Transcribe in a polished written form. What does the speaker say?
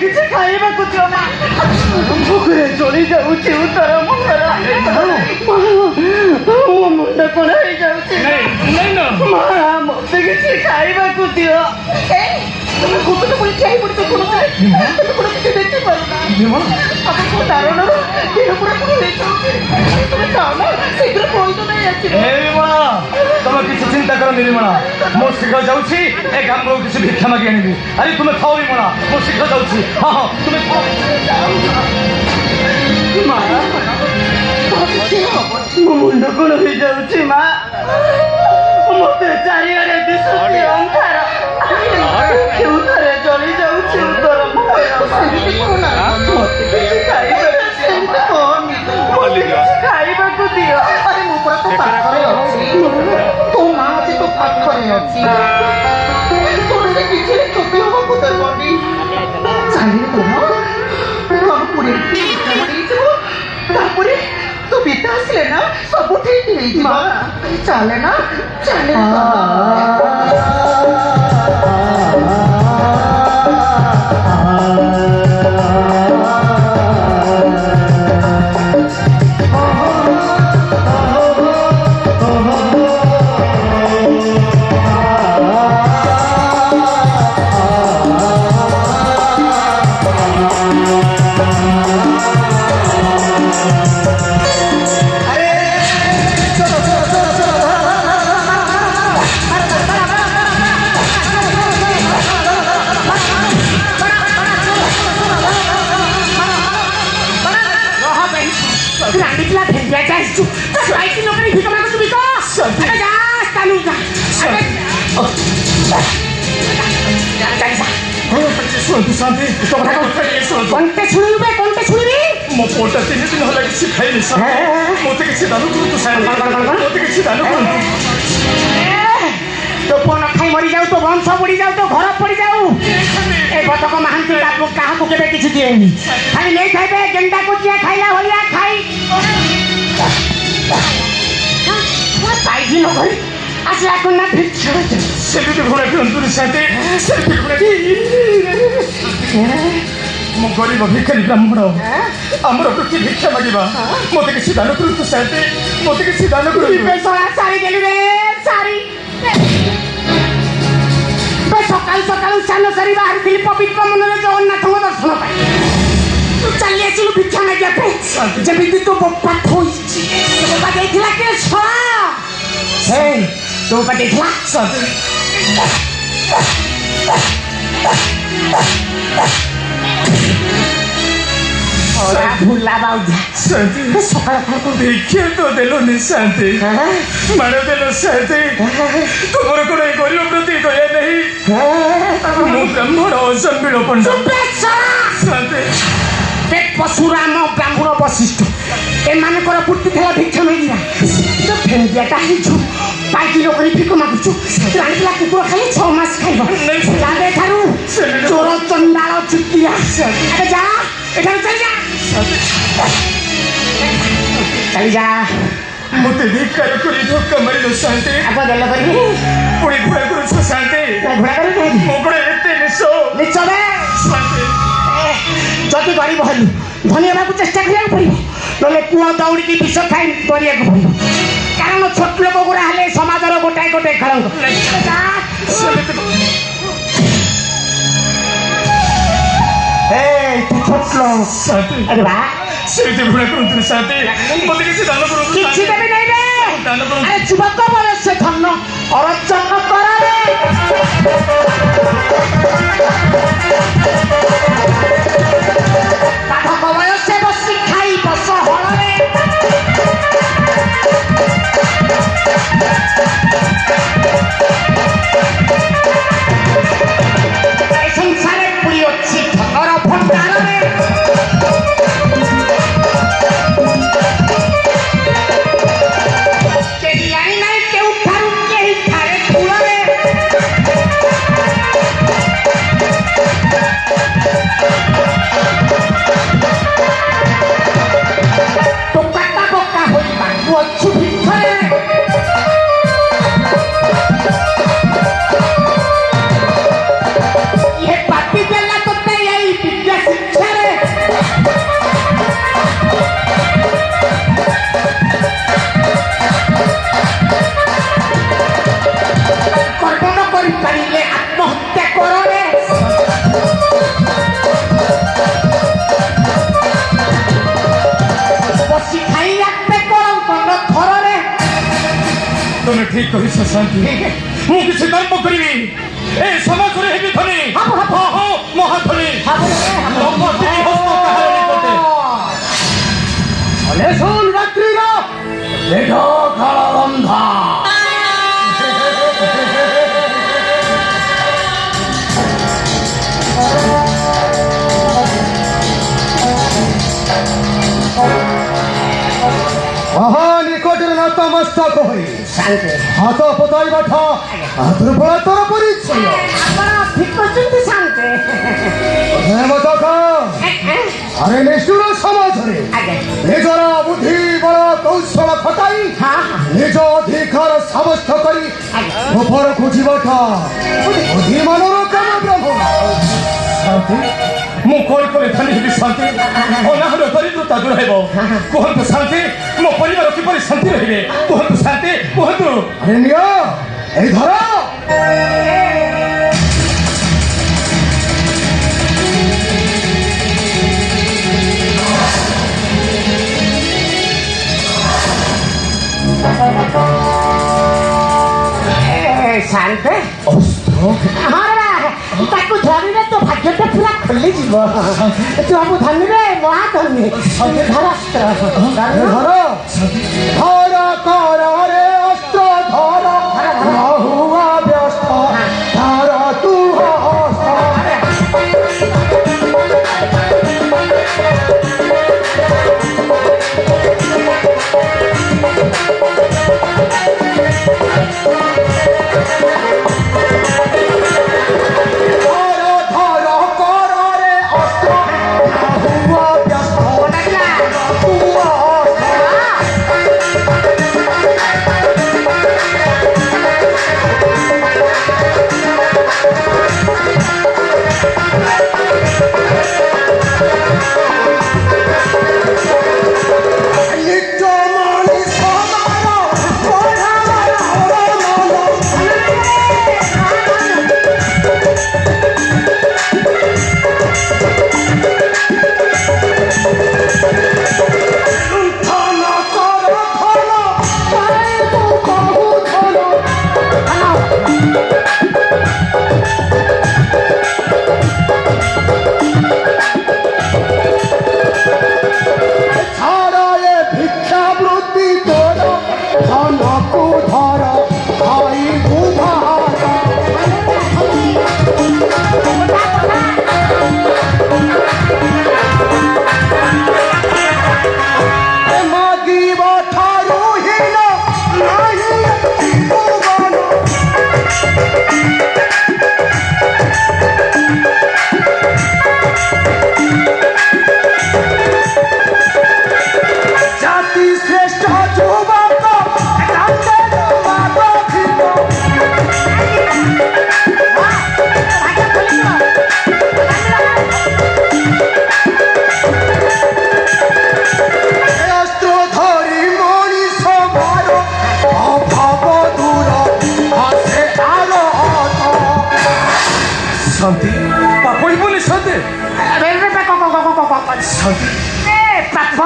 କିଛି ଖାଇବାକୁ ଦିଅ ମା ଭୋକରେ ଚଳି ଯାଉଛି ଉତ୍ତର ମୁହଁର ମୋ ମୁଣ୍ଡ କଣ ହେଇଯାଉଛି ମା ମତେ କିଛି ଖାଇବାକୁ ଦିଅ তুমি গোপনে বলে চাই পড়তে কোনো তুমি কোনো কিছু দেখতে পারো না আমার কোনো ধারণা দেহ পুরো পুরো হয়ে যাচ্ছে তুমি চাও না শীঘ্র প্রয়োজন হয়ে যাচ্ছে নির্মলা তুমি কিছু চিন্তা করো নির্মলা মো শীঘ্র যাচ্ছি এ গামরু কিছু ভিক্ষা মাগি আনিবি আরে তুমি খাও নির্মলা মো শীঘ্র যাচ্ছি হ্যাঁ হ্যাঁ তুমি খাও মা ମୋ ମୁଣ୍ଡ କଣ ହେଇଯାଉଛି ମା ମତେ ଚାରିଆଡେ ଦିଶୁଛି ଅନ୍ଧାର କେଉଁଠାରେ ଜଳି ଯାଉଛି ଉତ୍ତର ମତେ କିଛି ଖାଇବାକୁ ଦିଅ ଆରେ ମୁଁ ପୁରା ତୋ ପାଖରେ ଅଛି ତୋ ମା ଆଜି ତୋ ପାଖରେ ଅଛି ତୋର କିଛି କ୍ଷତି ହବ ପୁତ୍ର ବଣ୍ଡି ଚାଲିଲେ ତ ଆମ ପୁରୀ ହେଇଯିବ ତାପରେ ତୁ ବିତା ଆସିଲେ ନା ସବୁ ଠିକ ହେଇଯିବ ଚାଲେ ନା ଚାଲେ কণ্ঠে শুনিবে কণ্ঠে শুনিবি ମୋ ପୁଅଟା 3 ଦିନ ହେଲା କିଛି ଖାଇନି ମୋତେ କିଛି ଦାନ କରନ୍ତୁ ମୋତେ କିଛି ଦାନ କରନ୍ତୁ তো পুଅ ନ ଖାଇ ମରିଯାଉ ତୋ ବଂଶ ବୁଡ଼ିଯାଉ ତୋ ଘର ପଡ଼ିଯାଉ ଏ ବତକ ମହାନ୍ତି କାହାକୁ କେବେ କିଛି ଦିଏନି ଖାଲି ନେଇଥାଇବେ ଗେଣ୍ଡାକୁ ଯିଏ ଖାଇଲା ଭଳିଆ ଖାଇ ପାଇଛି ନ କରି ଆସିଲା କନା ଭିକ୍ଷା ସେମିତି ଘୋଡ଼ା କରନ୍ତୁନି ସାଥେ ସେମିତି ଘୋଡ଼ା ମୁଁ ଗରିବ ଭିକ୍ଷାରୀ ବ୍ରାହ୍ମଣ ଆମର ପ୍ରତି ଭିକ୍ଷା ମାଗିବା ମୋତେ କିଛି ଦାନ କରନ୍ତୁ ସାଥେ ମୋତେ କିଛି ଦାନ କରନ୍ତୁ ସାରି ଦେଲୁ ରେ ସାରି ସକାଳୁ ସକାଳୁ ସ୍ନାନ ସାରି ବାହାରିଥିଲି ପବିତ୍ର ମନରେ ଜଗନ୍ନାଥଙ୍କ ଦର୍ଶନ ପାଇଁ ତୁ ଚାଲି ଆସିଲୁ ଭିକ୍ଷା ମାଗିବା ପାଇଁ ଯେମିତି ତୋ ବୋପା ଥୋଇଛି ତୋ ବୋପା ଦେଇଥିଲା କି ତୋ ବୋପା ଦେଇଥିଲା ভুলা বাউজা সকাল ভিক্ষা তো দেলনি শান্তি মার দেল শান্তি তোমার কোন গরিব প্রতি দয়া নেই ମୁଁ ବ୍ରାହ୍ମଣ ଅସମ୍ବିଳ ପଣ୍ଡା ପଶୁରାମ ବ୍ରାହ୍ମଣ ବଶିଷ୍ଠ ଏମାନଙ୍କର ବୃତ୍ତି ଥିଲା ଭିକ୍ଷା ମାଗିବା ଭେଣ୍ଡିଆଟା ହେଇଛୁ ପାଇକି ଲୋକରି ଭିକ ମାଗୁଛୁ ରାଣିଥିଲା କୁକୁର ଖାଲି 6 ମାସ ଖାଇବ ଠାରୁ ଚୋର ଚଣ୍ଡାଳ ଚୁଟିଆ ଯା ଏଠାରୁ ଚାଲିଯା ମୋତେ ଧିକ୍କାର କରି ଧକ୍କା ମାରିଲ ଶାନ୍ତି ଆଗ ଦେଲ କରିବି ପୁଣି ଘୋଡ଼ା କରୁଛ ଶାନ୍ତି ଘୋଡ଼ା କରିବି ମୋ ଘୋଡ଼ା ଏତେ ନିଶ ଯଦି ଗରିବ ହେଲୁ ଧନୀ ହେବାକୁ ଚେଷ୍ଟା କରିବାକୁ ପଡ଼ିବ ନହେଲେ ପୁଅ ଦୌଡ଼ିକି ବିଷ ଖାଇ କରିବାକୁ ପଡ଼ିବ କାରଣ ଛୋଟ ଲୋକ ଗୁଡ଼ା ହେଲେ ସମାଜର ଗୋଟାଏ ଗୋଟାଏ ଖେଳଙ୍କ ତୁ ଛୋଟ ଆରେ ବା ସେମିତି ଘୋଡ଼ା କରନ୍ତୁ ଶାନ୍ତି ମୋତେ କିଛି ଦାନ କରନ୍ତୁ କିଛି ଦେବି ନାହିଁ ରେ ଆରେ ଯୁବକ ବୟସ ଧନ ଅର୍ଜନ କରରେ ପାଠକ ବୟସେ ବସି ଖାଇ ବସ ହଳରେ ଏ ସଂସାରେ ପୁରୀ ଅଛି ଧନର ଭଣ୍ଡାରରେ କେହି ଆଣି ନାହିଁ କେଉଁଠାରୁ କେହି ଠାରେ କୂଳରେ ঠিক করিছ শান্তি ମୁଁ କିଛି କର୍ମ କରିବି ଏ ସମାଜରେ ହେବି ଧନୀ ମହାଧନୀ ଶୁଣ ରାତ୍ରିର ମେଢ କାଳ ରନ୍ଧା ମହାନିକଟରେ ନତମସ୍ତକ ହୋଇ ହାତ ପତାଇ ବାଠ ଦୁର୍ବଳ ତୋର ପରିଚୟ ଆପଣ ଠିକ କରୁଛନ୍ତି ଶାନ୍ତେ ଆରେ ନିଷ୍ଠୁର ସମାଜରେ ନିଜର ବୁଦ୍ଧି ବଳ କୌଶଳ ଖଟାଇ ନିଜ ଅଧିକାର ସାବ୍ୟସ୍ତ କରି ଉପରକୁ ଯିବାଠ ବୁଦ୍ଧିମାନର କାମ ବ୍ରହ୍ମ ଶାନ୍ତି ମୁଁ କଣ କରି ଧନୀ ହେବି ଶାନ୍ତି ଅନାହର ଦରିଦ୍ରତା ଦୂର ହେବ କୁହନ୍ତୁ ଶାନ୍ତି ମୋ ପରିବାର କିପରି ଶାନ୍ତି ରହିବେ କୁହନ୍ତୁ ଶାନ୍ତି କୁହନ୍ତୁ ଆରେ ନିଅ ଏଇ ଧର ଶାନ୍ତେ ଅସ୍ତ୍ର ତାକୁ ଧରିଲେ ତୋ ଭାଗ୍ୟଟା ପୁରା ଖୋଲିଯିବ ତୁ ହବୁ ଧନୀରେ ମହାଧନୀ ଧରାସ୍ତ୍ର ଧର ଧର କରରେ ଅସ୍ତ୍ର ଧର ହୁଆ ବ୍ୟସ୍ତ ଧର ତୁ শান্তি পাপড়ি বলে শান্তি পাপ